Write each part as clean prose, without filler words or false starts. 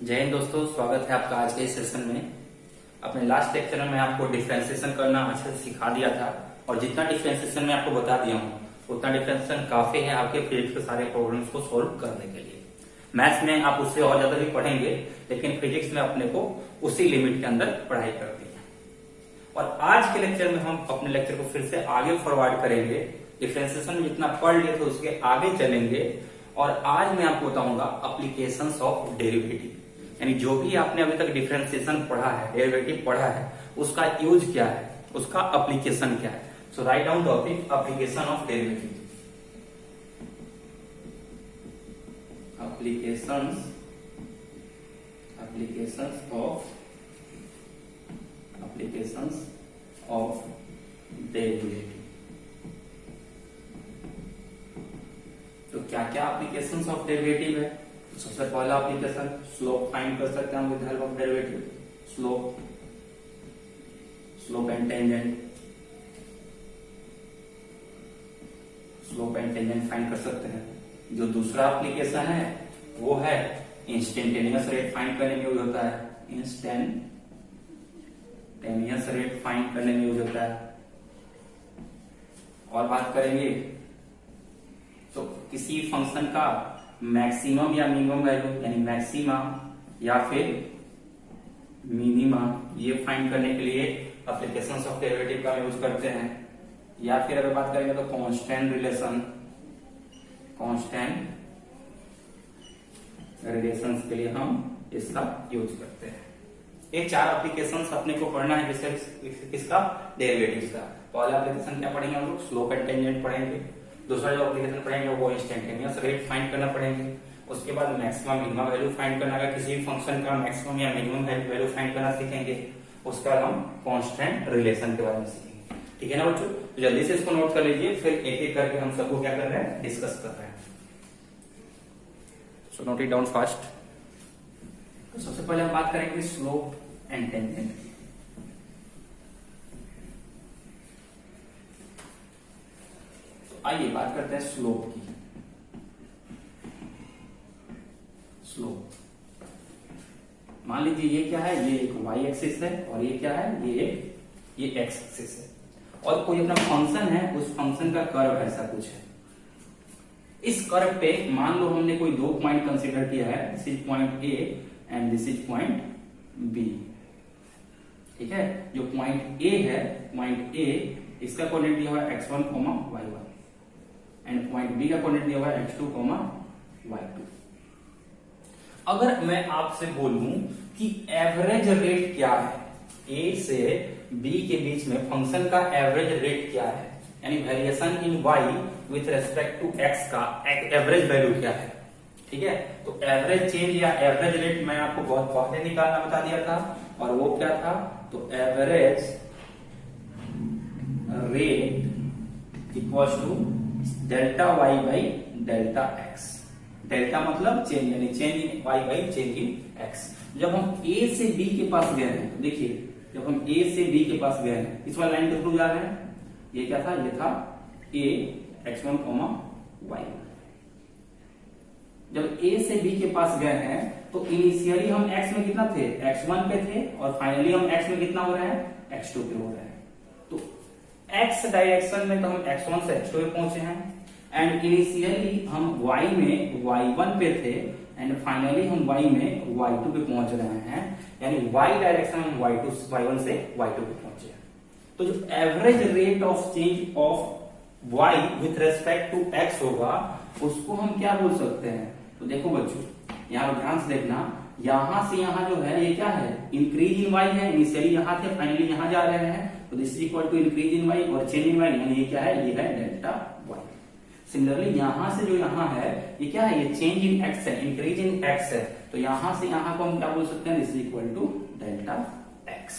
जय हिंद दोस्तों, स्वागत है आपका आज के इस सेशन में। अपने लास्ट लेक्चर में मैं आपको डिफरेंशिएशन करना अच्छे से सिखा दिया था और जितना डिफरेंशिएशन मैं आपको बता दिया हूँ उतना डिफरेंशिएशन काफी है आपके फिजिक्स के सारे प्रॉब्लम्स को सॉल्व करने के लिए। मैथ्स में आप उससे और ज्यादा भी पढ़ेंगे, लेकिन फिजिक्स में अपने को उसी लिमिट के अंदर पढ़ाई करती है। और आज के लेक्चर में हम अपने लेक्चर को फिर से आगे फॉरवर्ड करेंगे। डिफरेंशिएशन में जितना पढ़ लिए थे उसके आगे चलेंगे और आज मैं आपको बताऊंगा एप्लीकेशंस ऑफ डेरिवेटिव, यानी जो भी आपने अभी तक डिफरेंशिएशन पढ़ा है, डेरिवेटिव पढ़ा है, उसका यूज क्या है, उसका एप्लीकेशन क्या है। So write down topic application of derivative. Applications of derivative. तो क्या क्या एप्लीकेशंस ऑफ डेरिवेटिव है? सबसे पहला एप्लीकेशन स्लोप फाइंड कर सकते हैं हम with help of derivative. Slope and tangent find कर सकते हैं। जो दूसरा एप्लीकेशन है वो है इंस्टेंटेनियस रेट फाइंड करने में यूज होता है। इंस्टेंटेनियस रेट फाइंड करने में यूज होता है। और बात करेंगे तो किसी फंक्शन का मैक्सिमम या मिनिमम वैल्यू, यानी मैक्सिमा या फिर मिनिमा, ये फाइंड करने के लिए एप्लीकेशंस ऑफ डेरिवेटिव का यूज करते हैं। या फिर अगर बात करेंगे तो कांस्टेंट रिलेशंस के लिए हम इसका यूज करते हैं। ये चार एप्लीकेशंस अपने को पढ़ना है किसका, डेरिवेटिव्स का। पहला एप्लीकेशन क्या पढ़ेंगे हम लोग, स्लोप एंड टेंजेंट पढ़ेंगे। दूसरा जो एप्लीकेशन पढ़ेंगे वो इंस्टेंटेनियस रेट फाइंड करना पड़ेंगे। उसके बाद मैक्सिमम मिनिमम वैल्यू फाइंड करना, अगर किसी भी फंक्शन का मैक्सिमम या मिनिमम वैल्यू फाइंड करना सीखेंगे। उसके बाद हम कांस्टेंट रिलेशन के बारे में सीखेंगे। ठीक है ना बच्चों, तो जल्दी से इसको नोट कर लीजिए, फिर एक एक करके हम सबको क्या कर रहे हैं, डिस्कस कर रहे हैं। So note it down fast. तो सबसे पहले हम बात करेंगे स्लोप एंड टेंजेंट की। आइए बात करते हैं स्लोप की। स्लोप मान लीजिए ये क्या है, ये एक y एक्सिस है और ये क्या है, ये x एक्सिस है। और कोई अपना फंक्शन है, उस फंक्शन का कर्व ऐसा कुछ है। इस कर्व पे मान लो हमने कोई दो पॉइंट कंसीडर किया है, this is point A and this is point B। ठीक है, जो पॉइंट A है, पॉइंट A इसका कोऑर्डिनेट दिया हुआ है x1, y1 and point B का कोऑर्डिनेट दिया हुआ है x2, y2। अगर मैं आपसे बोलूं कि एवरेज रेट क्या है, A से B के बीच में फंक्शन का एवरेज रेट क्या है, यानी variation in y with respect to x का एवरेज वैल्यू क्या है। ठीक है, तो एवरेज चेंज या एवरेज रेट मैं आपको बहुत पहले निकालना बता दिया था, और वो क्या था, तो average rate equals to delta y by delta x। Delta मतलब चेंज, यानी change in y by change in x। जब हम A से B के पास गए हैं, तो देखिए जब हम A से B के पास गए हैं, इस वाली लाइन के थ्रू जा रहे हैं, ये क्या था, ये था A x1, y1। जब A से B के पास गए हैं तो इनिशियली हम x में कितना थे, x1 पे थे, और फाइनली हम x में कितना हो रहे हैं, x2 पे हो रहे हैं। तो x डायरेक्शन में तो हम x1 से x2 पे पहुंचे हैं, एंड इनिशियली हम y में y1 पे थे, एंड फाइनली हम y में y2 पे पहुंच रहे हैं, यानी y डायरेक्शन में y1 से y2 पे पहुंचे हैं। तो जो average rate of change of y with respect to x होगा, उसको हम क्या बोल सकते हैं। तो देखो बच्चों, यहाँ ध्यान से देखना, यहां से यहां जो है ये क्या है, इंक्रीज इन y है। इनिशियली यहां थे, फाइनली यहां जा रहे हैं, तो this is equal to increase in y और चेंज इन y, यानी ये क्या है, ये है डेल्टा y। सिमिलरली यहां से जो यहां है, ये क्या है, ये चेंज इन x है, इंक्रीज इन x है, तो यहां से यहां को हम क्या बोल सकते हैं, this is equal to delta x।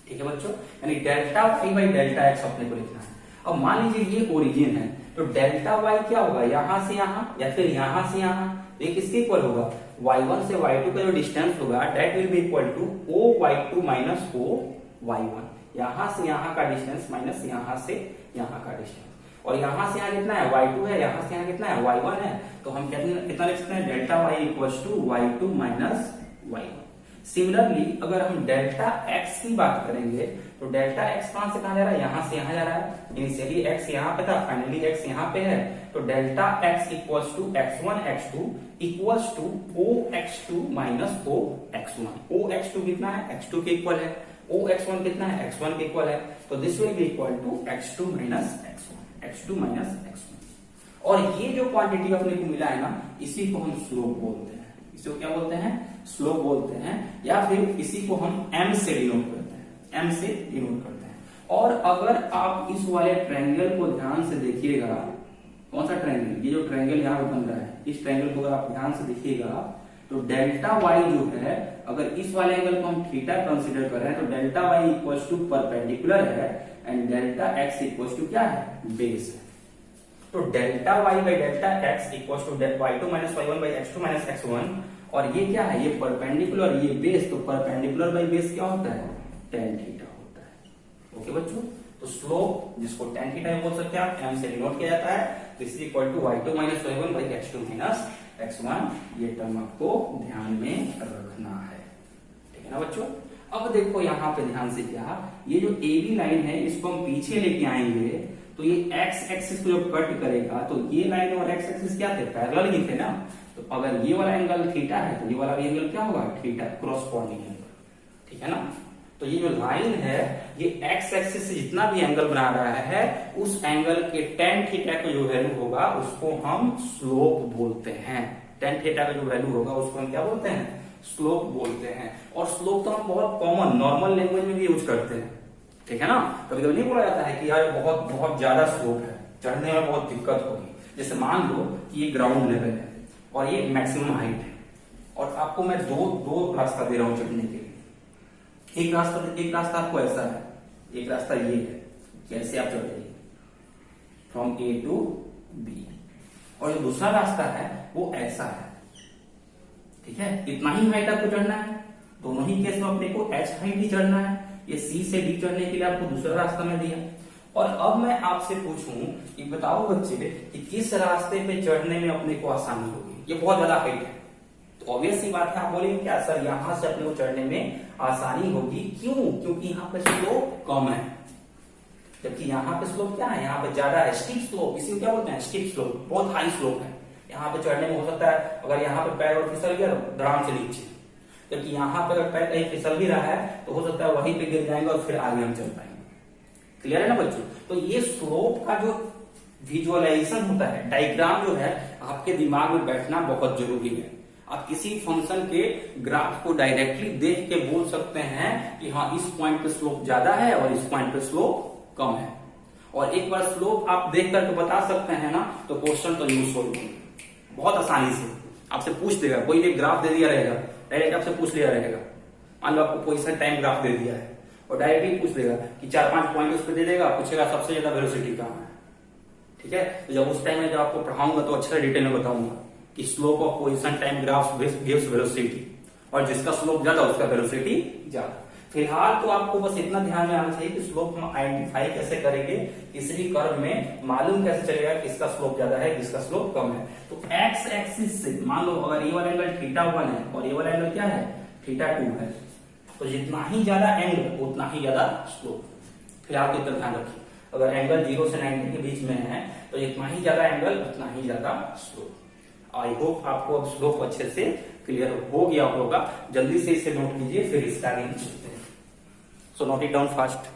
ठीक है बच्चों, यानी delta y by delta x अपने को लिखना है। अब मान लीजिए ये ओरिजिन है, तो डेल्टा y क्या होगा, यहां से यहां या फिर यहां से यहां, ये किसके इक्वल होगा, y1 से y2 का जो डिस्टेंस होगा, that will be equal to OY2 minus OY1। यहां से यहां का डिस्टेंस माइनस यहां से यहां का डिस्टेंस। और यहाँ से यहाँ कितना है y2 है, यहाँ से यहाँ कितना है y1 है, तो हम कितना लिख सकते हैं delta y equal to y2 minus y1। Similarly अगर हम डेल्टा x की बात करेंगे तो डेल्टा x कहां से कहां जा रहा है, यहाँ से यहाँ जा रहा है। इनिशियली x यहाँ पे था, फाइनली x यहाँ पे है, तो delta x equals to x1 x2 equals to ox2 minus ox1। ox2 कितना है, x2 के इक्वल है, ox1 कितना है, x1 के इक्वल है, तो this will be equal to x2 minus x1, x2 minus x1। और ये जो क्वांटिटी अपने को मिला है ना, इसी को हम स्लोप बोलते हैं। इसी को क्या बोलते हैं, स्लोप बोलते हैं, या फिर इसी को हम m से डिनोट करते हैं, m से डिनोट करते हैं। और अगर आप इस वाले ट्रायंगल को ध्यान से देखिएगा, कौन सा ट्रायंगल, ये जो ट्रायंगल यहाँ पे बन रहा है, इस ट्रायंगल को अगर आप ध्यान से देखिएगा तो डेल्टा y जो है, अगर इस वाले एंगल को हम थीटा कंसीडर कर रहे हैं तो delta y equals to perpendicular है and delta x equals to क्या है, बेस है। तो delta y by delta x equals to y2 minus y1 by x2 minus x1, और ये क्या है, ये परपेंडिकुलर, ये बेस, तो परपेंडिकुलर बाई बेस क्या होता है, tan थीटा होता है। ओके बच्चों, तो स्लोप जिसको tan थीटा बोल सकते हैं आप, m से डिनोट किया जाता है, this is equal to y2 minus y1 by x2 minus x1। ये टर्म आपको ध्यान में रखना है, ठीक है ना बच्चों। अब देखो यहाँ पे ध्यान से, क्या ये जो AB लाइन है इसको हम पीछे लेके आएंगे तो ये x एक्सिस को जब कट करेगा तो ये लाइन और x एक्सिस क्या थे, पैरेलल ही थे ना। तो अगर ये वाला एंगल थीटा है तो ये वाला भी एंगल क्या होगा, थीटा, क्रॉसपोंडिंग एंगल, ठीक है ना। तो ये जो लाइन है ये x एक्सिस से जितना भी एंगल बना रहा है उस एंगल के tan थीटा का जो वैल्यू होगा उसको हम स्लोप बोलते हैं। tan थीटा का जो वैल्यू होगा उसको हम क्या बोलते हैं, स्लोप बोलते हैं। और स्लोप तो हम बहुत कॉमन नॉर्मल लैंग्वेज में भी यूज करते हैं, ठीक है ना। कभी कभी नहीं बोला जाता है कि यार बहुत बहुत ज्यादा स्लोप है, चढ़ने में बहुत दिक्कत होगी। जैसे मान लो कि ये ग्राउंड लेवल है और ये मैक्सिमम हाइट है, और आपको मैं दो रास्ता दे रहा हूं चढ़ने के लिए। एक रास्ता आपको ऐसा है, एक रास्ता ये है, कैसे आप चढ़ेंगे फ्रॉम ए टू बी, और जो दूसरा रास्ता है वो ऐसा है, ठीक है। इतना ही हाइट आपको चढ़ना है, दोनों ही केस में अपने को h हाइट ही चढ़ना है। ये C से D चढ़ने के लिए आपको दूसरा रास्ता में दिया। और अब मैं आपसे पूछूं कि बताओ बच्चे कि किस रास्ते पे चढ़ने में अपने को आसानी होगी, ये बहुत ज्यादा हाइट है, तो ऑब्वियस सी बात है आप बोलेंगे क्या सर यहां से अपने को चढ़ने में आसानी होगी, क्यों, क्योंकि यहाँ पे स्लोप कम है, जबकि यहाँ पे स्लोप क्या है, यहाँ पे ज्यादा है, स्टीप स्लोप, इसी को क्या बोलते हैं, स्टीप स्लोप, बहुत हाई स्लोप है। यहाँ पे चढ़ने में हो सकता है अगर यहाँ पे पैर और फिसल गया तो धड़ाम से नीचे, जबकि यहाँ पे अगर पैर कहीं फिसल भी रहा है तो हो सकता है वहीं पे गिर जाएंगे और फिर आगे हम चल पाएंगे। क्लियर है ना बच्चों। तो ये स्लोप का जो विजुअलाइजेशन होता है, डायग्राम जो है, आपके दिमाग में बैठना बहुत जरूरी है। आप किसी फंक्शन के ग्राफ को डायरेक्टली देख के बोल सकते हैं कि हाँ इस पॉइंट पे स्लोप ज्यादा है और इस पॉइंट पे स्लोप कम है, और एक बार स्लोप आप देख करके बता सकते हैं ना, तो क्वेश्चन तो यूज सोल्व होंगे बहुत आसानी से। आपसे पूछ देगा, कोई भी ग्राफ दे दिया रहेगा, डायरेक्ट आपसे पूछ लिया रहेगा, मान लो आपको पोजीशन टाइम ग्राफ दे दिया है और डायरेक्टली पूछ देगा कि 4-5 पॉइंट उस पर दे देगा, पूछेगा सबसे ज्यादा वेलोसिटी कहाँ है, ठीक है। तो जब उस टाइम में जब आपको पढ़ाऊंगा तो अच्छे से डिटेल में बताऊंगा कि slope of position time graph gives velocity, और जिसका स्लोप ज्यादा उसका वेलोसिटी ज्यादा। फिलहाल तो आपको बस इतना ध्यान में आना चाहिए कि स्लोप हम आइडेंटिफाई कैसे करेंगे, किसी कर्व में मालूम कैसे चलेगा किसका स्लोप ज्यादा है किसका स्लोप कम है। तो एक्स एक्सिस से मान लो अगर ये वाला एंगल θ1 है और ये वाला एंगल क्या है, θ2 है, तो जितना ही ज्यादा एंगल उतना ही ज्यादा स्लोप। फिलहाल तो इतना ध्यान रखिए, अगर एंगल 0 से 90 के बीच में है तो जितना ही ज्यादा एंगल उतना ही ज्यादा स्लोप। आई होप आपको अब स्लोप अच्छे से क्लियर हो गया होगा। जल्दी से इसे नोट कीजिए, फिर इसका आगे चलते हैं। So note it down fast.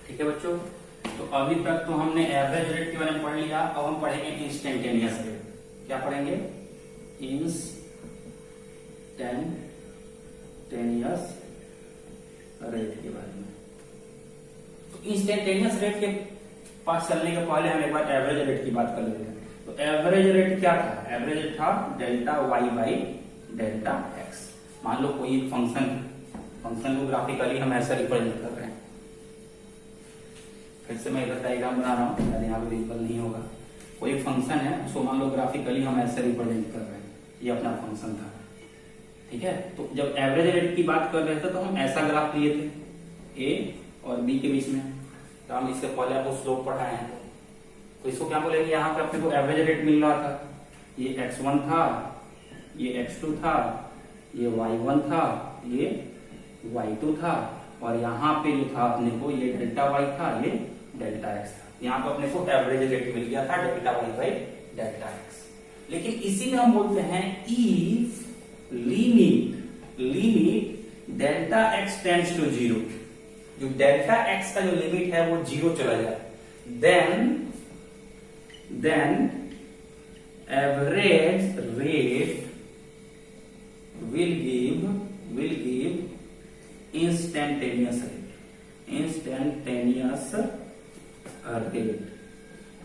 ठीक है बच्चों, तो अभी तक तो हमने एवरेज रेट के बारे में पढ़ लिया। अब हम पढ़ेंगे इंस्टेंटेनियस रेट। क्या पढ़ेंगे, इंस्टेंटेनियस रेट के बारे में। तो इंस्टेंटेनियस रेट के पास चलने के पहले हम एक बार एवरेज रेट की बात कर लेते हैं। तो एवरेज रेट क्या था? एवरेज था delta Y by delta X. मान लो कोई एक फंक्शन को ग्राफिकली हम ऐसा रिप्रेजेंट कर रहे हैं। फिर से मैं इधर डायग्राम बना रहा हूँ, शायद यहाँ पे विजिबल नहीं होगा। कोई फंक्शन है, उसको मान लो ग्राफिकली हम ऐसे रिप्रेजेंट कर रहे हैं, ये अपना फंक्शन था, ठीक है। तो जब एवरेज रेट की बात कर रहे थे तो हम ऐसा ग्राफ लिए थे ए और बी के बीच में। तो हम इससे पहले आपको स्लोप पढ़ाए हैं, तो इसको क्या बोलेंगे? यहाँ पे अपने को एवरेज रेट मिल रहा था, ये x1 था, ये x2 था, ये y1 था, ये y2 था, और यहाँ पे जो था अपने को ये डेल्टा y था, ये डेल्टा x था। यहाँ पे अपने को एवरेज रेट मिल गया था delta y by delta x। लेकिन इसी में हम बोलते हैं if limit delta x tends to 0, जो डेल्टा x का जो लिमिट है वो 0 चला जाए, then average rate will give instantaneous rate।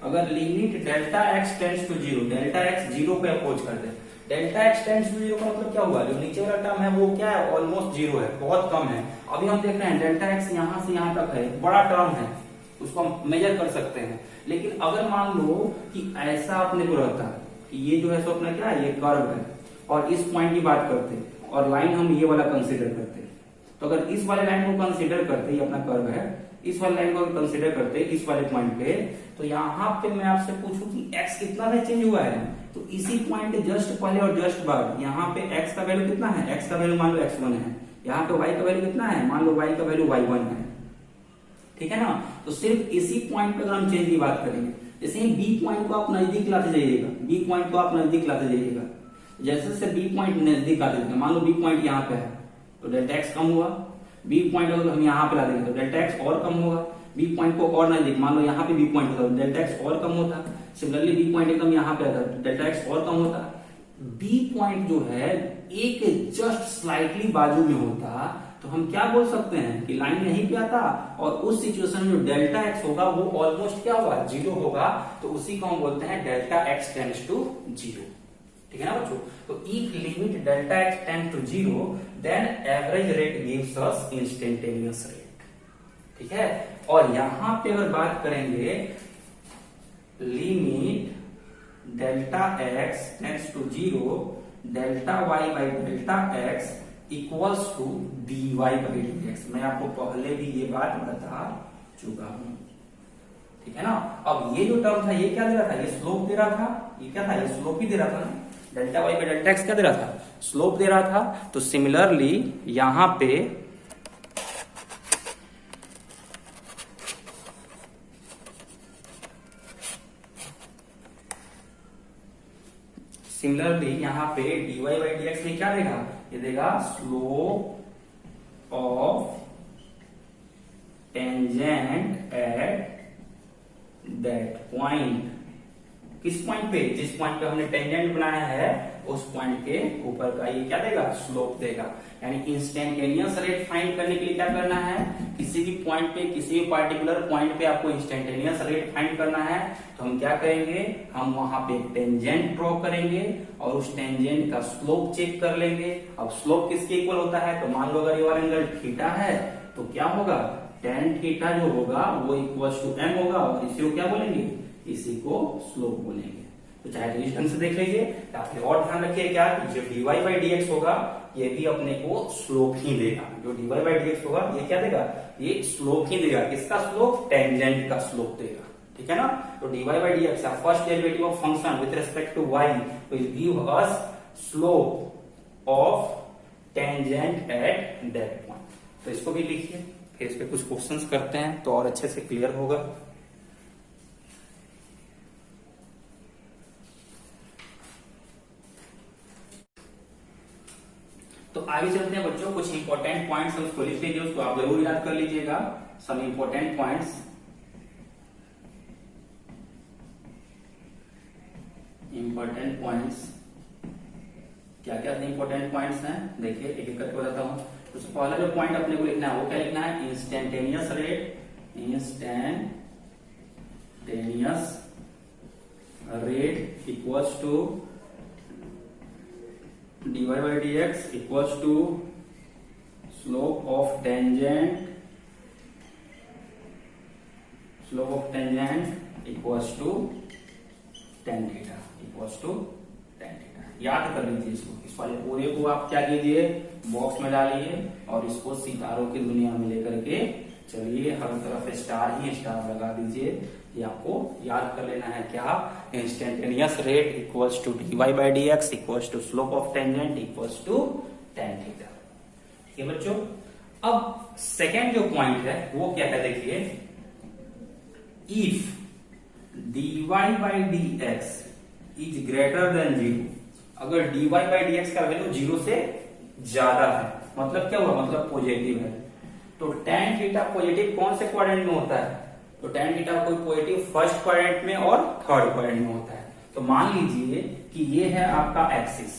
अगर limit delta x tends to 0, delta x 0 पे अप्रोच कर दे, डेल्टा x टेंड्स टू 0 का मतलब क्या हुआ? जो नीचे वाला टर्म है वो क्या है? ऑलमोस्ट 0 है, बहुत कम है। अभी हम देख रहे हैं डेल्टा x यहां से यहां तक है, बड़ा टर्म है, उसको हम मेजर कर सकते हैं। लेकिन अगर मान लो कि ऐसा अपने को रहता कि ये जो है सो अपना क्या है, ये कर्व है, और इस पॉइंट की बात करते और लाइन हम ये वाला कंसीडर करते, तो अगर इस वाले लाइन को कंसीडर करते, ये अपना कर्व है, इस वाले लाइन को कंसीडर करते इस वाले पॉइंट पे, तो यहाँ पे मैं आपसे पूछूं कि x कितना में चेंज हुआ है, तो इसी पॉइंट जस्ट पहले और जस्ट बाद यहाँ पे x का वैल्यू कितना है? x का वैल्यू मान लो x1 है, यहाँ पे y का वैल्यू कितना है? मान लो y का वैल्यू y1 है, ठीक है ना। तो सिर्फ इसी पॉइंट पे अगर हम चेंज की बात करेंगे, जैसे ही बी पॉइंट को आप नजदीक लाते जाइएगा, बी पॉइंट को आप नजदीक लाते जाइएगा, जैसे से बी पॉइंट नजदीक आते जाएंगे, मान लो बी पॉइंट यहाँ पे है तो डेल्टा एक्स कम हुआ, बी पॉइंट अगर हम यहाँ पे ला देंगे तो डेल्टा एक्स और कम होगा, बी पॉइंट को और नजदीक, मान लो यहाँ पे बी पॉइंट होता तो डेल्टा एक्स और कम होता, सिमिलरली बी पॉइंट एकदम यहाँ पे आता तो डेल्टा एक्स और कम होता। बी पॉइंट जो है एक जस्ट स्लाइटली बाजू में होता तो हम क्या बोल सकते हैं कि लाइन यहीं पे आता, और उस सिचुएशन में जो डेल्टा एक्स होगा वो ऑलमोस्ट क्या होगा? 0 होगा, तो उसी को हम बोलते हैं डेल्टा एक्स टेंड्स टू 0, ठीक है ना बच्चों। तो if limit delta X tends to 0 then average rate gives us instantaneous rate, ठीक है। और यहां पे अगर बात करेंगे limit delta X tends to 0 delta Y by delta X equals to dy by dx, मैं आपको पहले भी ये बात बता चुका हूं, ठीक है ना। अब ये जो टर्म था ये क्या दे रहा था? ये स्लोप दे रहा था, ये क्या था? ये स्लोप ही दे रहा था ना। Delta Y by delta X क्या दे रहा था? स्लोप दे रहा था। तो सिमिलरली यहां पे dy बाई dx में क्या देगा? ये देगा slope of tangent at that point. किस पॉइंट पे? जिस पॉइंट पे हमने टेंजेंट बनाया है उस पॉइंट के ऊपर का ये क्या देगा? स्लोप देगा। यानी इंस्टेंटेनियस रेट फाइंड करने के लिए क्या करना है? किसी भी पॉइंट पे, किसी भी पार्टिकुलर पॉइंट पे आपको इंस्टेंटेनियस रेट फाइंड करना है तो हम क्या करेंगे? हम वहां पे टेंजेंट ड्रॉ करेंगे और उस टेंजेंट का स्लोप चेक कर लेंगे। अब स्लोप किसके इक्वल होता है? तो मान लो अगर ये वाला एंगल थीटा है तो क्या होगा? टेन थीटा जो होगा वो इक्वल टू m होगा, और इसी को क्या बोलेंगे? इसी को स्लोप बोलेंगे। तो चाहे तो इस ढंग से देख लीजिए, ताकि और ध्यान रखिए क्या, जो dy बाई dx होगा ये भी अपने को स्लोप ही देगा। जो dy बाई dx होगा ये क्या देगा? ये स्लोप ही देगा। किसका स्लोप? टेंजेंट का स्लोप देगा, ठीक है ना। तो dy by dx first derivative of function with respect to y will give us slope of tangent at that point. तो इसको भी लिखिए, फिर इस पे कुछ क्वेश्चंस करते हैं तो और अच्छे से क्लियर होगा। तो आगे चलते हैं बच्चों, कुछ इंपॉर्टेंट पॉइंट्स हम उसको लिख लीजिए, उसको आप जरूर याद कर लीजिएगा। सम इंपॉर्टेंट पॉइंट्स, क्या क्या इंपॉर्टेंट पॉइंट्स हैं देखिए, एक एक करके बताता हूं। तो पहला जो पॉइंट अपने को लिखना है वो क्या लिखना है? Instantaneous rate equals to dy by dx equals to slope of tangent equals to tan theta equals to tan theta. याद कर लीजिए इसको, इस वाले पूरे को आप क्या कीजिए, बॉक्स में डालिए और इसको सितारों की दुनिया में लेकर के चलिए, हर तरफ स्टार ही स्टार लगा दीजिए। ये आपको याद कर लेना है क्या, instantaneous rate equals to dy by dx equals to slope of tangent equals to tan theta. ठीक है बच्चों। अब सेकेंड जो पॉइंट है वो क्या है, देखिए, if dy by dx is greater than 0, अगर dy by dx का वैल्यू 0 से ज्यादा है, मतलब क्या हुआ, मतलब पॉजिटिव है, तो tan थीटा पॉजिटिव कौन से क्वाड्रेंट में होता है, तो tan थीटा कोई पॉजिटिव फर्स्ट क्वाड्रेंट में और थर्ड क्वाड्रेंट में होता है। तो मान लीजिए कि ये है आपका एक्सिस,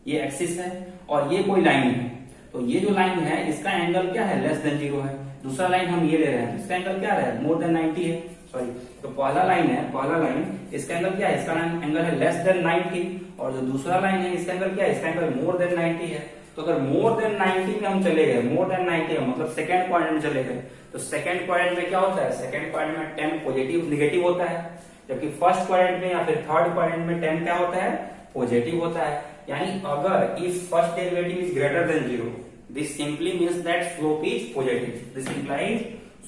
ये एक्सिस है और ये कोई लाइन है, तो ये जो लाइन है इसका एंगल क्या है, लेस देन 0 है। दूसरा लाइन हम ये ले रहे हैं, इसका एंगल क्या है, मोर देन 90 है, सॉरी, तो पहला लाइन इसका एंगल क्या है, इसका एंगल है लेस देन 90, और जो दूसरा लाइन है इसका एंगल क्या है, इसका एंगल मोर देन 90 है। तो अगर मोर देन 90 में हम चले गए, मोर देन 90 मतलब सेकंड क्वाड्रेंट में चले गए, तो सेकंड क्वाड्रेंट में क्या होता है, सेकंड क्वाड्रेंट में tan पॉजिटिव नेगेटिव होता है, जबकि फर्स्ट क्वाड्रेंट में या फिर थर्ड क्वाड्रेंट में tan क्या होता है, पॉजिटिव होता है। यानी अगर if first derivative is greater than 0, this simply means that slope is positive, this implies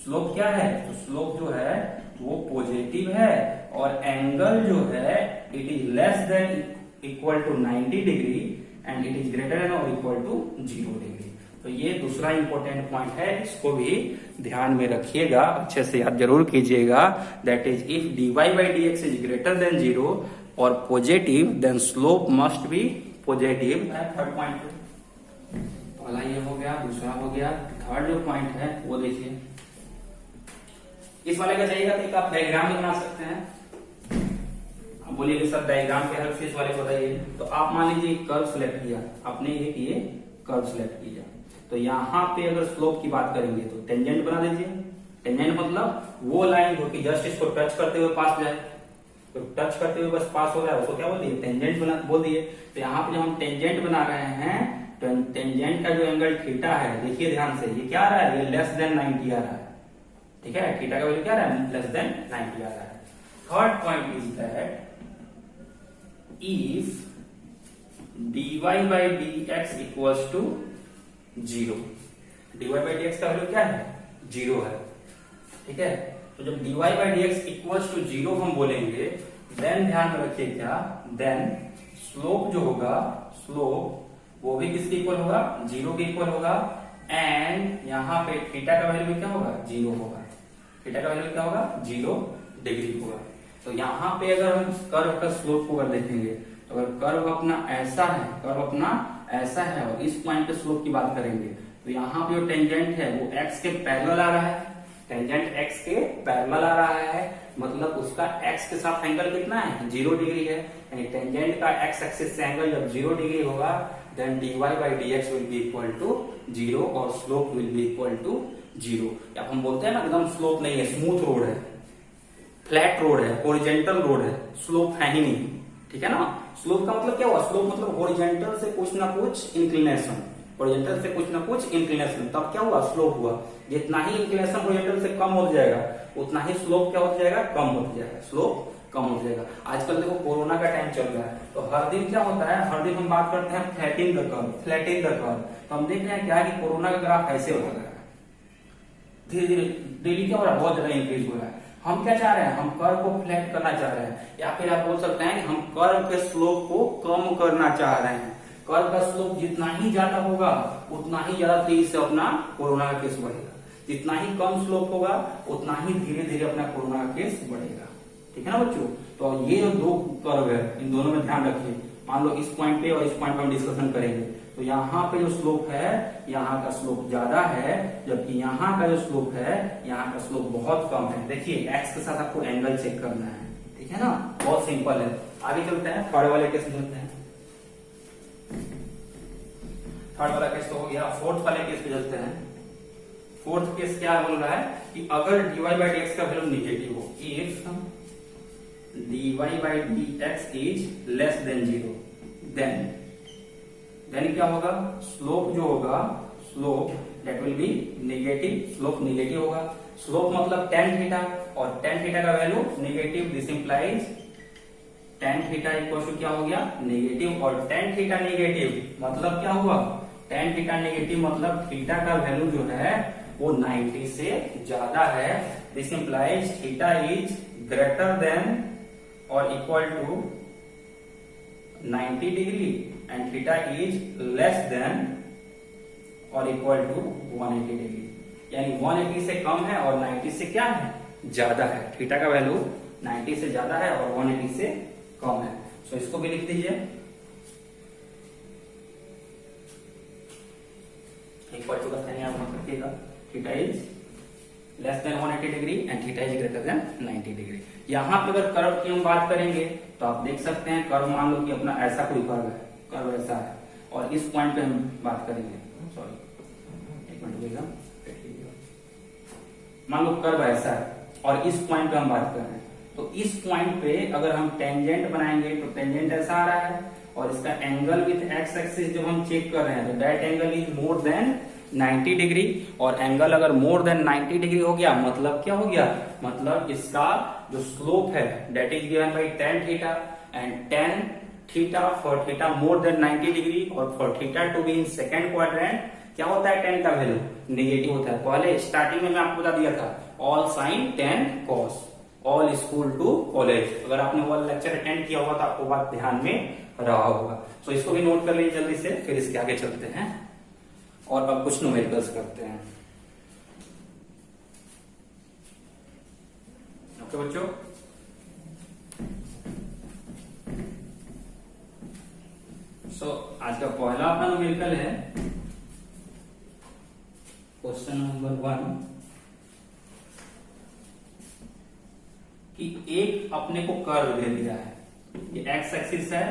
slope क्या है, तो स्लोप जो है वो पॉजिटिव है और एंगल जो है it is less than equal to 90 degree and it is greater than और इक्वल टू 0 डिग्री। तो ये दूसरा इंपॉर्टेंट पॉइंट है, इसको भी ध्यान में रखिएगा, अच्छे से याद जरूर कीजिएगा। That is if dy by dx is greater than 0 और positive, then slope must be positive. Third point, पहला ये हो गया, दूसरा हो गया, थर्ड जो पॉइंट है वो देखिए, इस वाले का चाहिएगा तो आप डायग्राम भी बना सकते हैं। आप बोलिए सर डायग्राम के हेल्प से इस वाले को बताइए, तो आप मान लीजिए कर्व सिलेक्ट किया आपने, ये कर्व सिलेक्ट किया, तो यहाँ पे अगर स्लोप की बात करेंगे तो टेंजेंट बना दीजिए। टेंजेंट मतलब वो लाइन जो कि जस्ट इसको टच करते हुए पास जाए, तो टच करते हुए बस पास हो रहा है, उसको क्या बोल दिए, टेंजेंट बना बोल दिए। तो यहाँ पे जब हम टेंजेंट बना रहे हैं, तो टेंजेंट का जो एंगल थीटा है, देखिए ध्यान से, ये क्या आ रहा है, ये लेस देन 90 आ रहा है, ठीक है, थीटा का वैल्यू क्या आ रहा है, लेस देन 90 आ रहा है। Third point is that if dy by dx equals to 0, dy by dx का वैल्यू क्या है, 0 है, ठीक है। तो जब dy by dx equals to 0 हम बोलेंगे, देन ध्यान में रखिए क्या, देन स्लोप जो होगा, स्लोप वो भी किसके इक्वल होगा, 0 के इक्वल होगा, एंड यहाँ पे थीटा का वैल्यू क्या होगा, 0 होगा, थीटा का वैल्यू क्या होगा, 0 डिग्री होगा। तो यहाँ पे अगर हम कर्व का स्लोप को अगर देखेंगे, तो अगर कर्व अपना ऐसा है, कर्व अपना ऐसा है और इस पॉइंट पे स्लोप की बात करेंगे, तो यहाँ पे जो टेंजेंट है वो x के पैरेलल आ रहा है, टेंजेंट x के पैरेलल आ रहा है, मतलब उसका x के साथ एंगल कितना है, 0 डिग्री है। यानी टेंजेंट का x एक्सिस से एंगल जब 0 डिग्री होगा, then dy by dx will be equal to 0 और slope will be equal to 0। अब हम बोलते हैं ना एकदम स्लोप नहीं है, स्मूथ रोड है, फ्लैट रोड है, हॉरिजॉन्टल रोड है, स्लोप है ही नहीं, ठीक है ना। स्लोप का मतलब क्या हुआ, स्लोप मतलब हॉरिजॉन्टल से कुछ ना कुछ इंक्लिनेशन, हॉरिजॉन्टल से कुछ ना कुछ इंक्लिनेशन, तब क्या हुआ, स्लोप हुआ। जितना ही इंक्लिनेशन हॉरिजॉन्टल से कम हो जाएगा, उतना ही स्लोप क्या हो जाएगा, कम हो जाएगा, स्लोप कम हो जाएगा। आजकल देखो कोरोना का टाइम चल रहा है, तो हर दिन क्या होता है, हर दिन हम बात करते हैं फ्लैटिंग द कर्व, फ्लैटिंग द कर्व। तो हम देख रहे हैं क्या है कि कोरोना का ग्राफ ऐसे हो रहा है, धीरे धीरे डेली क्या हो रहा है, बहुत ज्यादा इंक्रीज हो रहा है। हम क्या चाह रहे हैं, हम कर्व को फ्लैट करना चाह रहे हैं, या फिर आप बोल सकते हैं कि हम कर्व के स्लोप को कम करना चाह रहे हैं। कर्व का स्लोप जितना ही ज्यादा होगा, उतना ही ज्यादा तेजी से अपना कोरोना का केस बढ़ेगा, जितना ही कम स्लोप होगा, उतना ही धीरे धीरे अपना कोरोना का केस बढ़ेगा, ठीक है ना बच्चों। तो ये जो दो कर्व है, इन दोनों में ध्यान रखिए। मान लो इस पॉइंट पे और इस पॉइंट पे हम डिस्कशन करेंगे, तो यहाँ पे जो स्लोप है, यहाँ का स्लोप ज्यादा है, जबकि यहाँ का जो स्लोप है, यहाँ का स्लोप बहुत कम है। देखिए एक्स के साथ आपको एंगल चेक करना है, ठीक है ना, बहुत सिंपल है। आगे चलते हैं, थर्ड वाले केस में चलते हैं। थर्ड वाला केस तो हो गया, फोर्थ वाले केस पे चलते हैं। फोर्थ केस क्या बोल रहा है कि अगर dy by dx का वैल्यू निगेटिव हो, if dy by dx is less than 0, then क्या होगा, स्लोप जो होगा, slope that will be negative, slope negative होगा। स्लोप मतलब tan थीटा, और tan थीटा का value negative, this implies tan theta equal to क्या हो गया, नेगेटिव। और tan थीटा नेगेटिव मतलब क्या हुआ, tan थीटा नेगेटिव मतलब थीटा का वैल्यू जो है वो 90 से ज्यादा है। This implies theta is greater than और equal to 90 degree and theta is less than और इक्वल टू 180 डिग्री, यानी 180 से कम है और 90 से क्या है, ज्यादा है। थीटा का वैल्यू 90 से ज्यादा है और 180 से कम है। सो इसको भी लिख दीजिए, इक्वल टू का साइन आप रखिएगा, theta is less then 180 degree and theta is greater then 90 degree. यहाँ पे अगर कर्व की हम बात करेंगे तो आप देख सकते हैं, कर्व मान लो कि अपना ऐसा कोई कर्व है, कर्व ऐसा है, और इस पॉइंट पे हम बात करेंगे, सॉरी एक मिनट रुकिएगा, मान लो कर्व ऐसा है और इस पॉइंट पे हम बात कर रहे हैं, तो इस पॉइंट पे अगर हम टेंजेंट बनाएंगे तो टेंजेंट ऐसा आ रहा है, और इसका एंगल विथ एक्स एक्सिस जब हम चेक कर रहे हैं तो that angle is more than 90 degree. और एंगल अगर मोर देन 90 डिग्री हो गया मतलब क्या हो गया, मतलब इसका जो स्लोप है that is given by tan theta, and tan theta for theta more than 90 degree और for theta to be in second quadrant क्या होता है, tan का वैल्यू नेगेटिव होता है। पहले स्टार्टिंग में मैं आपको बता दिया था, all sine tan cos, all school to college. अगर आपने वो लेक्चर अटेंड किया होगा तो आपको बात ध्यान में रहा होगा। सो इसको भी नोट कर लीजिए जल्दी से, फिर इसके आगे चलते हैं और अब कुछ न्यूमेरिकल्स करते हैं। ओके बच्चों, सो आज का पहला अपना न्यूमेरिकल है क्वेश्चन नंबर 1 कि एक अपने को कर्व दे दिया है, ये एक्स एक्सिस है,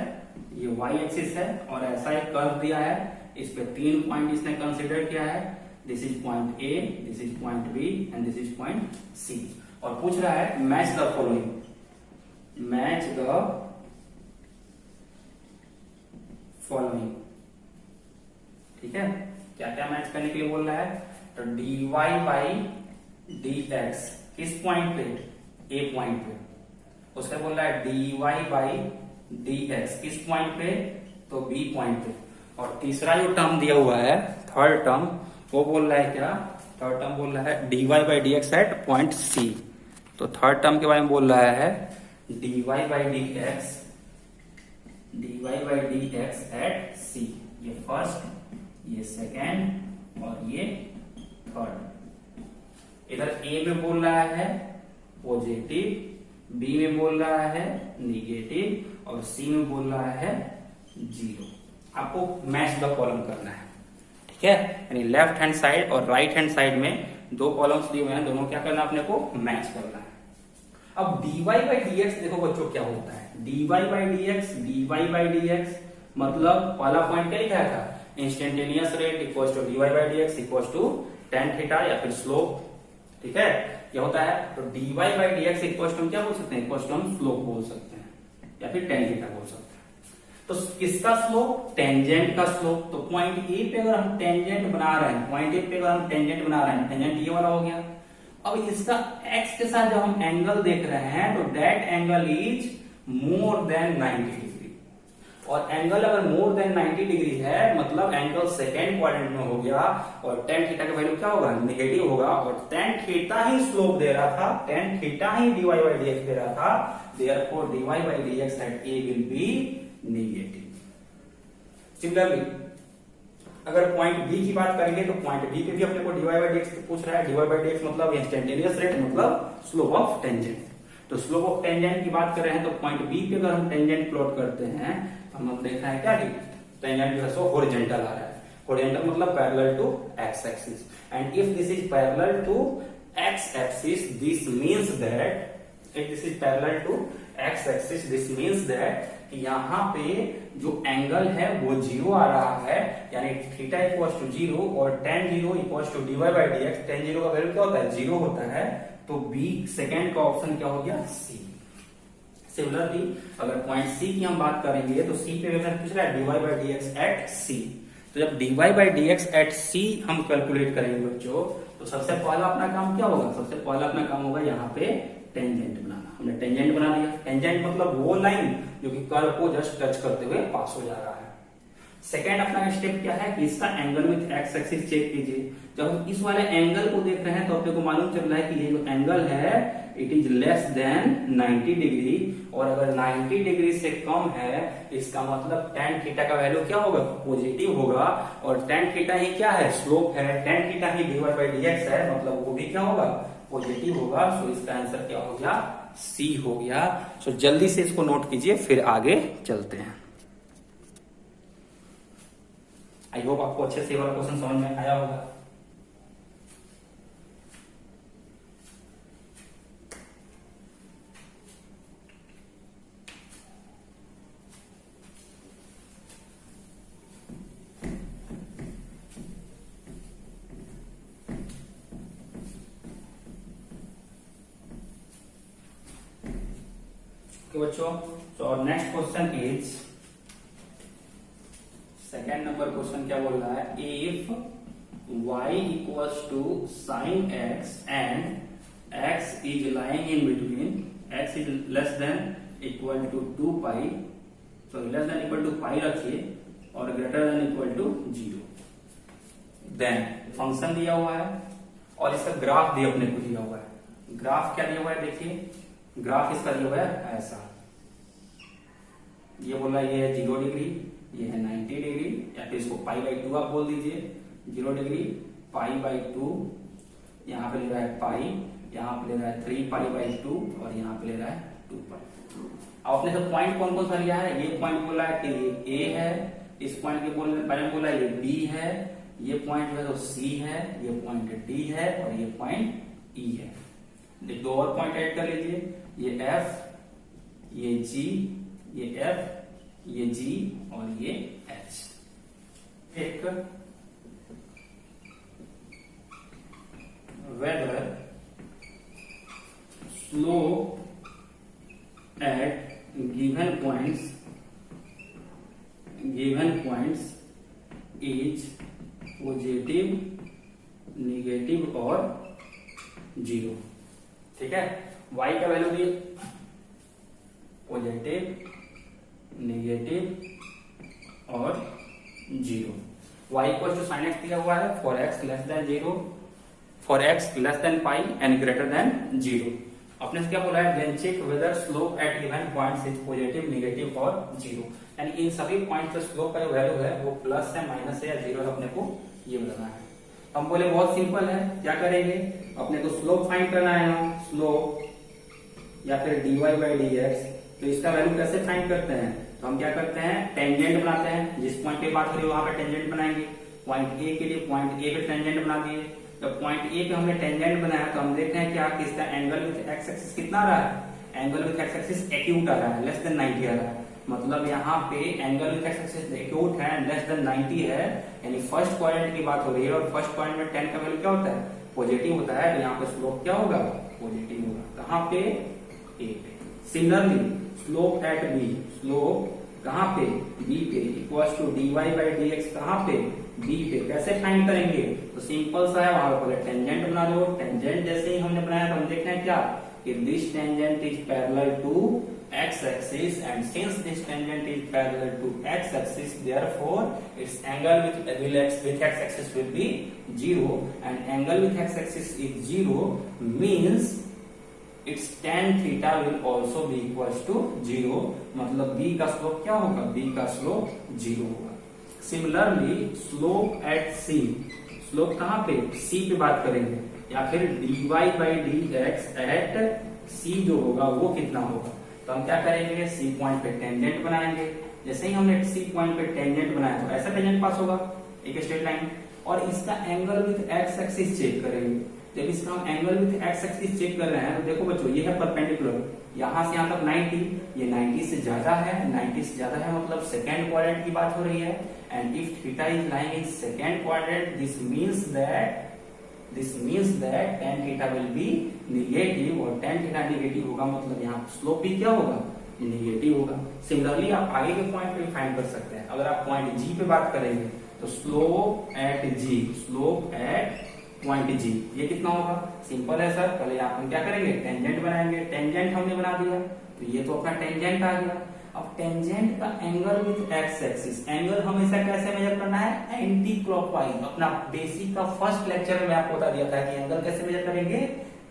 ये वाई एक्सिस है, और ऐसा एक कर्व दिया है, इस पे 3 पॉइंट इसने कंसीडर किया है, this is point A, this is point B and this is point C. और पूछ रहा है match the following, match the following, ठीक है, क्या क्या मैच करने के लिए बोल रहा है, तो dy बाई dx किस पॉइंट पे, ए पॉइंट पे, उसका बोल रहा है dy बाई dx किस पॉइंट पे, तो बी पॉइंट पे। और तीसरा जो टर्म दिया हुआ है, थर्ड टर्म, वो बोल रहा है क्या, थर्ड टर्म बोल रहा है dy by dx at point C. तो थर्ड टर्म के बारे में बोल रहा है dy बाई dx एट सी, ये फर्स्ट, ये सेकेंड और ये थर्ड। इधर ए में बोल रहा है पॉजिटिव, बी में बोल रहा है निगेटिव और सी में बोल रहा है 0। आपको मैच द कॉलम करना है, ठीक है, यानी लेफ्ट हैंड साइड और राइट हैंड साइड में 2 कॉलम्स दिए हुए हैं, दोनों क्या करना है, अपने को मैच करना है। अब dy बाई dx देखो बच्चों क्या होता है, dy बाई dx मतलब पहला पॉइंट क्या लिखा था, instantaneous rate equals to dy by dx equals to tan theta या फिर स्लोप, ठीक है, क्या होता है, तो dy by dx equals to क्या बोल सकते हैं, इक्वल्स टू हम स्लोप बोल सकते हैं या फिर tan थीटा बोल सकते हैं। तो किसका स्लोप, टेंजेंट का स्लोप। तो पॉइंट ए पे अगर हम टेंजेंट बना रहे हैं, पॉइंट ए पे अगर हम टेंजेंट बना रहे हैं, टेंजेंट ये वाला हो गया। अब इसका एक्स के साथ जब हम एंगल देख रहे हैं तो that angle is more than 90 degree, और एंगल अगर मोर देन 90 डिग्री है मतलब एंगल सेकेंड क्वाड्रेंट में हो गया, और tan थीटा का वैल्यू क्या होगा, नेगेटिव होगा, और tan थीटा ही स्लोप दे रहा था, tan थीटा ही dy बाई dx दे रहा था, therefore dy by dx at a will be negative. Similarly अगर पॉइंट बी की बात करेंगे तो पॉइंट बी पे भी अपने को dy बाई dx पूछ रहा है, dy बाई dx मतलब इंस्टेंटेनियस रेट मतलब स्लोप ऑफ टेंजेंट। तो स्लोप ऑफ टेंजेंट की बात कर रहे हैं तो पॉइंट बी पे अगर हम टेंजेंट प्लॉट करते हैं तो हम देखा है क्या, टेंजेंट जो है सो हॉरिजॉन्टल आ रहा है, हॉरिजॉन्टल मतलब parallel to X axis, and if this is parallel to X axis this means that, if this is parallel to X axis this means that यहाँ पे जो एंगल है वो 0 आ रहा है, यानी थीटा इक्वल्स टू 0 और tan 0 equals to dy by dx, tan 0 का वैल्यू क्या होता है, 0 होता है। तो बी सेकेंड का ऑप्शन क्या हो गया, सी। सिमिलरली अगर पॉइंट सी की हम बात करेंगे तो सी पे हमें पूछ रहा है dy by dx एट सी। तो जब dy by dx एट सी हम कैलकुलेट करेंगे बच्चों, तो सबसे पहला अपना काम क्या होगा, सबसे पहला अपना काम होगा यहाँ पे टेंजेंट बनाना। हमने टेंजेंट बना दिया। टेंजेंट मतलब वो लाइन जो कि कर्व को जस्ट टच करते हुए पास हो जा रहा है। सेकेंड अपना स्टेप क्या है कि इसका angle with X axis check कीजिए। जब हम इस वाले एंगल को देख रहे हैं तो अपने को मालूम चल रहा है कि ये जो एंगल है it is less than 90 degree, और अगर 90 डिग्री से कम है इसका मतलब tan थीटा का वैल्यू क्या होगा, पॉजिटिव होगा। और tan थीटा ही क्या है, स्लोप है। tan थीटा ही dy by dx है, मतलब वो भी क्या होगा, पॉजिटिव होगा। सो इसका आंसर क्या हो गया, सी हो गया। सो जल्दी से इसको नोट कीजिए, फिर आगे चलते हैं। आई होप आपको अच्छे से वाला क्वेश्चन समझ में आया होगा। बच्चों, सो और next question is, second number question क्या बोल रहा है, if y equals to sine x and x is lying in between, x is less than equal to 2 pi, sorry less than equal to pi रखिए और greater than equal to 0, then function दिया हुआ है और इसका graph भी अपने को दिया हुआ है। ग्राफ क्या दिया हुआ है, देखिए ग्राफ इसका दिया हुआ है ऐसा, ये बोला ये है 0 डिग्री, ये है 90 डिग्री, या फिर इसको पाई बाई 2 आप बोल दीजिए। 0 डिग्री पाई बाई 2, यहाँ पे ले रहा है पाई, यहाँ पे ले रहा है 3 पाई बाई 2 और यहाँ पे ले रहा है 2 पाई। अब अपने से पॉइंट कौन कौन सा लिया है, ये पॉइंट बोला है कि ये A है, इस पॉइंट के बारे में बोला ये B है, ये पॉइंट जो है तो C है, ये पॉइंट D है और ये पॉइंट E है। दो और पॉइंट ऐड कर लीजिए, ये F, ये G, ये F, ये G और ये H। एक whether slope at given points is positive, negative और 0। ठीक है, y का वैल्यू दिए पॉजिटिव, नेगेटिव और 0। y equal to sine X दिया हुआ है for x less than 0, for x less than pi and greater than 0। अपने से क्या बोला है, then check whether slope at given points is positive, negative और 0। यानी इन सभी पॉइंट पे स्लोप का जो वैल्यू है वो प्लस है, माइनस है या 0 है, अपने को ये बताना है। हम बोले बहुत सिंपल है, क्या करेंगे, अपने को स्लोप फाइंड करना है ना, स्लोप या फिर dy by dx। तो इसका वैल्यू कैसे फाइंड करते हैं, तो हम क्या करते हैं, टेंजेंट बनाते हैं। जिस पॉइंट पे बात हो रही है वहां पे टेंजेंट बनाएंगे। पॉइंट ए के लिए पॉइंट ए पे टेंजेंट बना दिए। जब पॉइंट ए पे हमने टेंजेंट बनाया तो हम देखते हैं क्या कि इसका एंगल विथ एक्स एक्सिस कितना आ रहा है, angle with X axis acute आ रहा है, लेस देन 90 आ रहा है। मतलब यहाँ पे angle with X axis acute है, लेस देन 90 है, यानी फर्स्ट क्वाड्रेंट की बात हो रही है और फर्स्ट क्वाड्रेंट में 10 का वैल्यू क्या होता है, पॉजिटिव होता है। तो यहाँ पे स्लोप क्या होगा, पॉजिटिव होगा। कहाँ पे, ए पे। Similarly slope at B, slope कहाँ पे, बी पे, equals to dy by dx कहाँ पे, बी पे। कैसे फाइंड करेंगे, तो सिंपल सा है, वहां पर टेंजेंट बना लो। टेंजेंट जैसे ही हमने बनाया तो हम देखते हैं क्या कि this tangent is parallel to x axis and since this tangent is parallel to x axis therefore its angle with x axis will be 0 and angle with x axis is 0 means its tan theta will also be equals to 0। मतलब b का slope क्या होगा, b का slope 0 होगा। Similarly slope eight c, slope कहाँ पे, c पे बात करेंगे, या फिर dy by dx at c जो होगा वो कितना होगा। तो हम क्या करेंगे, सी पॉइंट पे टेंजेंट बनाएंगे। जैसे ही हमने सी पॉइंट पे टेंजेंट बनाया तो ऐसा टेंजेंट पास होगा, एक स्ट्रेट लाइन, और इसका angle with X axis check करेंगे। जब इसका हम angle with X axis check कर रहे हैं तो देखो बच्चों ये है परपेंडिकुलर, यहाँ से यहाँ तक 90, ये 90 से ज्यादा है, 90 से ज्यादा है मतलब सेकेंड क्वाड्रेंट की बात हो रही है। And if theta is lying in second quadrant this means that tan theta will be negative, और tan थीटा नेगेटिव होगा मतलब यहाँ स्लोप भी क्या होगा, निगेटिव होगा। सिमिलरली आप आगे के पॉइंट पे फाइंड कर सकते हैं। अगर आप पॉइंट जी पे बात करेंगे तो slope at G, slope at point G, ये कितना होगा? सिंपल है सर, पहले आप हम क्या करेंगे, टेंजेंट बनाएंगे। टेंजेंट हमने बना दिया तो ये तो अपना टेंजेंट आ गया। अब टेंजेंट का angle with X axis, angle हमेशा कैसे मेजर करना है? Anti clockwise. अपना बेसिक का फर्स्ट लेक्चर में आपको बता दिया था कि एंगल कैसे मेजर करेंगे,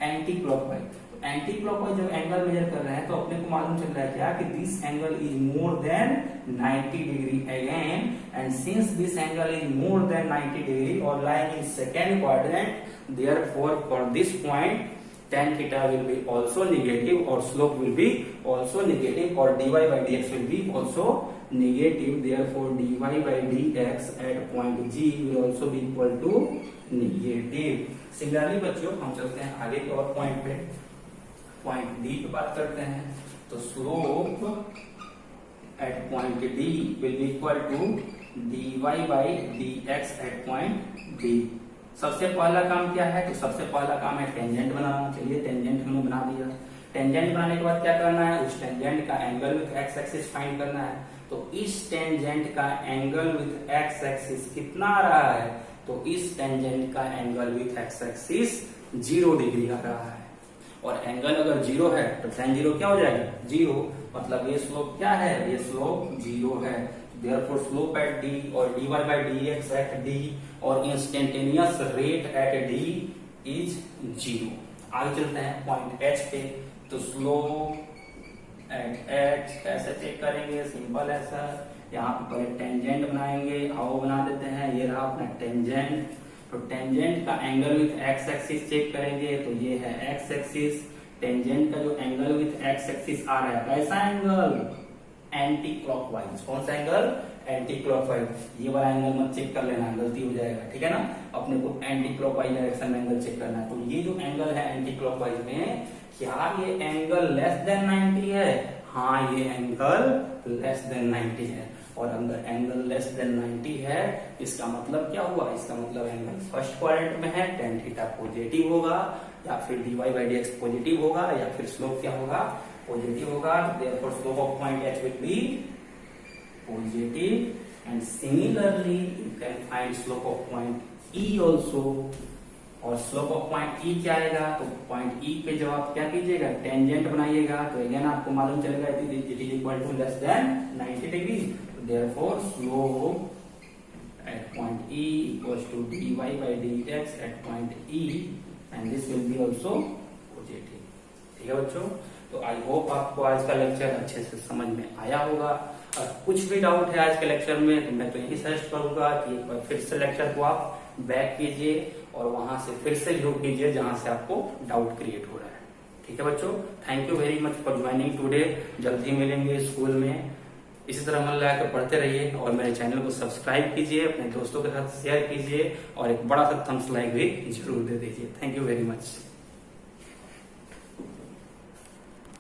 एंटी क्लॉकवाइज। तो एंटी क्लॉकवाइज जब एंगल मेजर कर रहे हैं तो अपने को मालूम चल रहा है क्या कि this angle is more than 90 degree again, and since this angle is more than 90 degree और lying in second quadrant, therefore for this point tan theta will be also negative or slope will be also negative or dy by dx will be also negative, therefore dy by dx at point G will also be equal to negative। Similarly बच्चों हम चलते हैं आगे के और point पे, point D पे बात करते हैं। तो slope at point D will be equal to dy by dx at point D. सबसे पहला काम क्या है? तो सबसे पहला काम है टेंजेंट बनाना। चलिए टेंजेंट हमने बना दिया। टेंजेंट बनाने के बाद क्या करना है? उस टेंजेंट का angle with X axis find करना है। तो इस टेंजेंट का एंगल विथ एक्स एक्सिस कितना आ रहा है? तो इस टेंजेंट का angle with X axis 0 degree आ रहा है। और एंगल अगर 0 है तो tan 0 क्या हो जाएगा? 0। मतलब ये स्लोप क्या है? ये स्लोप 0 है। Therefore slope at D or dy by dx at D or instantaneous rate at D is 0। आगे चलते हैं पॉइंट H पे। तो स्लोप एट H कैसे चेक करेंगे? सिंपल है सर, यहाँ पे पहले टेंजेंट बनाएंगे। आओ बना देते हैं, ये रहा अपना टेंजेंट। तो टेंजेंट का angle with X axis check करेंगे। तो ये है एक्स एक्सिस। टेंजेंट का जो एंगल विथ एक्स एक्सिस आ रहा है, कैसा एंगल? Anti clockwise. कौन सा एंगल? Anti clockwise. ये वाला एंगल मत चेक कर लेना, गलती हो जाएगा, ठीक है ना। अपने को एंटी क्लॉकवाइज डायरेक्शन में एंगल चेक करना है। तो ये जो एंगल है एंटी क्लॉकवाइज में, क्या ये एंगल लेस देन 90 है? हाँ, ये एंगल लेस देन 90 है। और अगर एंगल लेस देन 90 है, इसका मतलब क्या हुआ? इसका मतलब एंगल फर्स्ट क्वाड्रेंट में है, tan थीटा पॉजिटिव होगा, या फिर dy by dx पॉजिटिव होगा, या फिर स्लोप क्या होगा? पॉजिटिव होगा। Therefore slope of point H will be positive, and similarly you can find slope of point E also। और स्लोप ऑफ पॉइंट E क्या आएगा? तो पॉइंट E पे जब आप क्या कीजिएगा, टेंजेंट बनाइएगा, तो अगेन आपको मालूम चलेगा it is equal to less than 90 degree. Therefore slope at point E equals to dy by dx at point E, and this will be also positive। ठीक है बच्चों, तो आई होप आपको आज का लेक्चर अच्छे से समझ में आया होगा। और कुछ भी डाउट है आज के लेक्चर में तो मैं तो यही सजेस्ट करूंगा कि एक बार फिर से लेक्चर को आप बैक कीजिए और वहां से फिर से शुरू कीजिए जहां से आपको डाउट क्रिएट हो रहा है। ठीक है बच्चों, thank you very much for joining today. जल्दी मिलेंगे स्कूल में। इसी तरह मन लगा कर पढ़ते रहिए और मेरे चैनल को सब्सक्राइब कीजिए, अपने दोस्तों के साथ शेयर कीजिए और एक बड़ा सा थम्स लाइक भी जरूर दे दीजिए। Thank you very much.